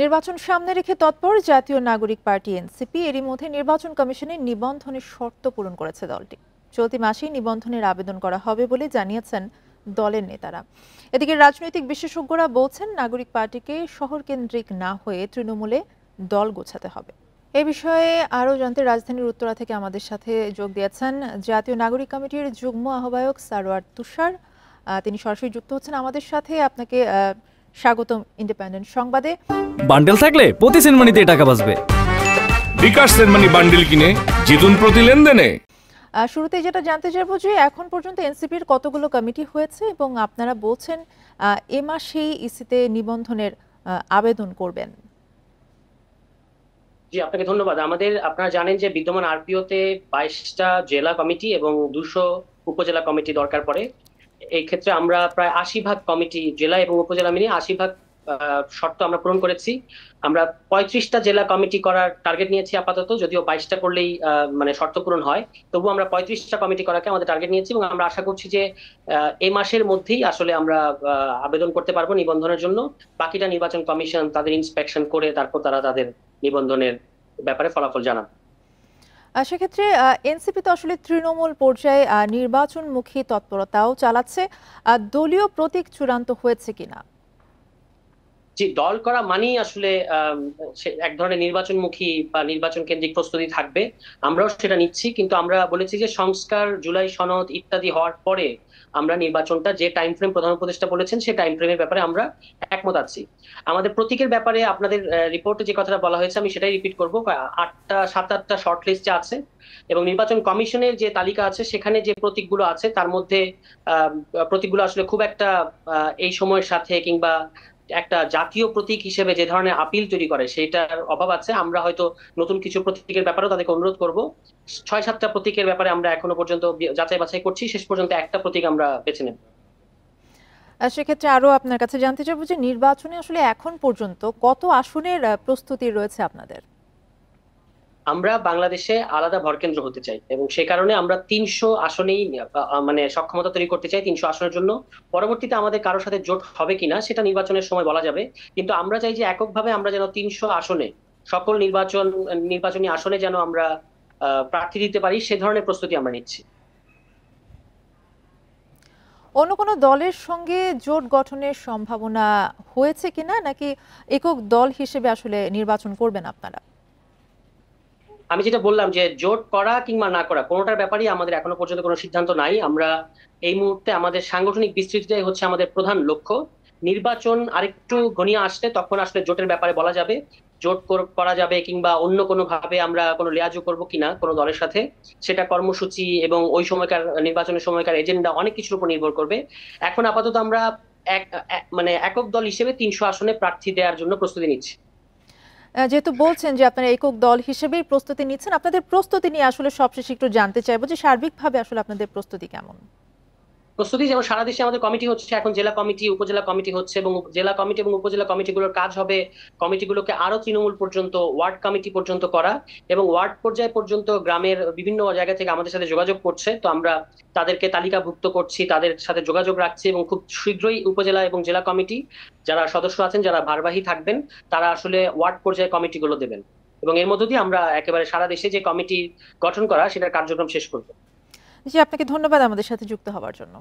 নির্বাচন সামনে রেখে তৎপর জাতীয় নাগরিক পার্টি এনসিপি এরই মধ্যে নির্বাচন কমিশনের নিবন্ধনের শর্ত পূরণ করেছে দলটি। চলতি মাসেই নিবন্ধনের আবেদন করা হবে বলে জানিয়েছেন দলের নেতারা। এদিকে রাজনৈতিক বিশেষজ্ঞরা বলছেন নাগরিক পার্টিকে শহর কেন্দ্রিক না হয়ে তৃণমূলে দল গোছাতে হবে। এ বিষয়ে আরও জানতে রাজধানীর উত্তরা থেকে আমাদের সাথে যোগ দিয়েছেন জাতীয় নাগরিক কমিটির যুগ্ম আহ্বায়ক সারোয়ার তুষার। তিনি সরাসরি যুক্ত হচ্ছেন আমাদের সাথে। আপনাকে স্বাগতম ইন্ডিপেন্ডেন্ট সংবাদে। বান্ডেল থাকলে প্রতি সেনমানিতে টাকা বাঁচবে। বিকাশ সেনমানি বান্ডেল কিনে জিতুন প্রতি লেনদেনে। শুরুতে যেটা জানতে চাইবো যে এখন পর্যন্ত এনসিপির কতগুলো কমিটি হয়েছে এবং আপনারা বলছেন এ মাসেই ইসিতে নিবন্ধনের আবেদন করবেন। জি, আপনাকে ধন্যবাদ। আপনারা জানেন যে বিদ্যমান আরপিওতে 22টা জেলা কমিটি এবং 200 উপজেলা কমিটি দরকার পড়ে। এই ক্ষেত্রে আমরা প্রায় 80% কমিটি জেলা এবং উপজেলা মিলিয়ে 80% শর্ত আমরা পূরণ করেছি। আমরা 35টা জেলা কমিটি করার টার্গেট নিয়েছি আপাতত, যদিও 22টা করলেই মানে শর্ত পূরণ হয়, তবু আমরা 35টা কমিটি করাকে আমাদের টার্গেট নিয়েছি এবং আমরা আশা করছি যে এই মাসের মধ্যেই আসলে আমরা আবেদন করতে পারবো নিবন্ধনের জন্য। বাকিটা নির্বাচন কমিশন তাদের ইন্সপেকশন করে তারপর তারা তাদের নিবন্ধনের ব্যাপারে ফলাফল জানান। সেক্ষেত্রে এনসিপি তো আসলে তৃণমূল পর্যায়ে নির্বাচনমুখী তৎপরতাও চালাচ্ছে। দলীয় প্রতীক চূড়ান্ত হয়েছে কিনা? জি, দল করা মানেই আসলে এক ধরনের নির্বাচনমুখী বা নির্বাচন কেন্দ্রিক প্রস্তুতি থাকবে। আমরাও সেটা নিচ্ছি, কিন্তু আমরা বলেছি যে সংস্কার, জুলাই সনদ ইত্যাদি হওয়ার পরে আমরা নির্বাচনটা যে টাইম ফ্রেম প্রধান উপদেষ্টা বলেছেন সেই টাইম ফ্রেমের ব্যাপারে আমরা একমত আছি। আমাদের প্রতীকের ব্যাপারে আপনাদের রিপোর্টে যে কথাটা বলা হয়েছে আমি সেটাই রিপিট করবো। 7-8টা শর্ট লিস্টে আছে এবং নির্বাচন কমিশনের যে তালিকা আছে সেখানে যে প্রতীকগুলো আছে তার মধ্যে প্রতীকগুলো আসলে খুব একটা এই সময়ের সাথে কিংবা একটা জাতীয় প্রতীক হিসেবে যে ধরনের আপিল তৈরি করে সেটার অভাব আছে। আমরা হয়তো নতুন কিছু প্রতীকের ব্যাপারেও তাদেরকে অনুরোধ করব। 6-7টা প্রতীকের ব্যাপারে আমরা এখনো পর্যন্ত যাচাই বাছাই করছি, শেষ পর্যন্ত একটা প্রতীক আমরা বেছে নেব। সেক্ষেত্রে আরো আপনার কাছে জানতে চাইবো যে নির্বাচনে আসলে এখন পর্যন্ত কত আসনের প্রস্তুতি রয়েছে আপনাদের? আমরা বাংলাদেশে আলাদা ভরকেন্দ্র হতে চাই এবং সে কারণে আমরা 300 আসনেই মানে সক্ষমতা তৈরি করতে চাই। 300 আসনের জন্য পরবর্তীতে আমাদের কারোর সাথে জোট হবে কিনা সেটা নির্বাচনের সময় বলা যাবে, কিন্তু আমরা চাই যে এককভাবে আমরা যেন 300 আসনে সকল নির্বাচনী আসনে যেন আমরা প্রার্থী দিতে পারি, সে ধরনের প্রস্তুতি আমরা নিচ্ছি। অন্য কোনো দলের সঙ্গে জোট গঠনের সম্ভাবনা হয়েছে কিনা, নাকি একক দল হিসেবে আসলে নির্বাচন করবেন আপনারা? আমি যেটা বললাম যে জোট করা কিংবা না করা কোনোটার ব্যাপারেই আমাদের এখনো পর্যন্ত কোনো সিদ্ধান্ত নাই। আমরা এই মুহূর্তে আমাদের সাংগঠনিক বিস্তৃতিটাই হচ্ছে আমাদের প্রধান লক্ষ্য। নির্বাচন আরেকটু ঘনিয়ে আসলে তখন আসলে জোটের ব্যাপারে বলা যাবে, জোট করা যাবে কিংবা অন্য কোনো ভাবে আমরা কোনো লিয়াজও করবো কিনা কোনো দলের সাথে, সেটা কর্মসূচি এবং ওই সময়কার নির্বাচনের সময়কার এজেন্ডা অনেক কিছুর উপর নির্ভর করবে। এখন আপাতত আমরা মানে একক দল হিসেবে 300 আসনে প্রার্থী দেওয়ার জন্য প্রস্তুতি নিচ্ছি। যেহেতু বলছেন যে আপনারা একক দল হিসেবেই প্রস্তুতি নিচ্ছেন, আপনাদের প্রস্তুতি নিয়ে আসলে সবশেষে একটু জানতে চাইবো যে সার্বিকভাবে আসলে আপনাদের প্রস্তুতি কেমন? প্রস্তুতি যেমন সারা দেশে আমাদের কমিটি হচ্ছে, এখন জেলা কমিটি উপজেলা কমিটি হচ্ছে এবং জেলা কমিটি এবং উপজেলা কমিটিগুলোর কাজ হবে কমিটিগুলোকে আরো তৃণমূল পর্যন্ত, ওয়ার্ড কমিটি পর্যন্ত করা এবং ওয়ার্ড পর্যায় পর্যন্ত গ্রামের বিভিন্ন জায়গা থেকে আমাদের সাথে যোগাযোগ করছে। তো আমরা তাদেরকে তালিকাভুক্ত করছি, তাদের সাথে যোগাযোগ রাখছি এবং খুব শীঘ্রই উপজেলা এবং জেলা কমিটি যারা সদস্য আছেন, যারা ভারবাহী থাকবেন, তারা আসলে ওয়ার্ড পর্যায়ে কমিটিগুলো দেবেন এবং এর মধ্য দিয়ে আমরা একেবারে সারা দেশে যে কমিটি গঠন করা সেটার কার্যক্রম শেষ করব। জি, আপনাকে ধন্যবাদ আমাদের সাথে যুক্ত হওয়ার জন্য।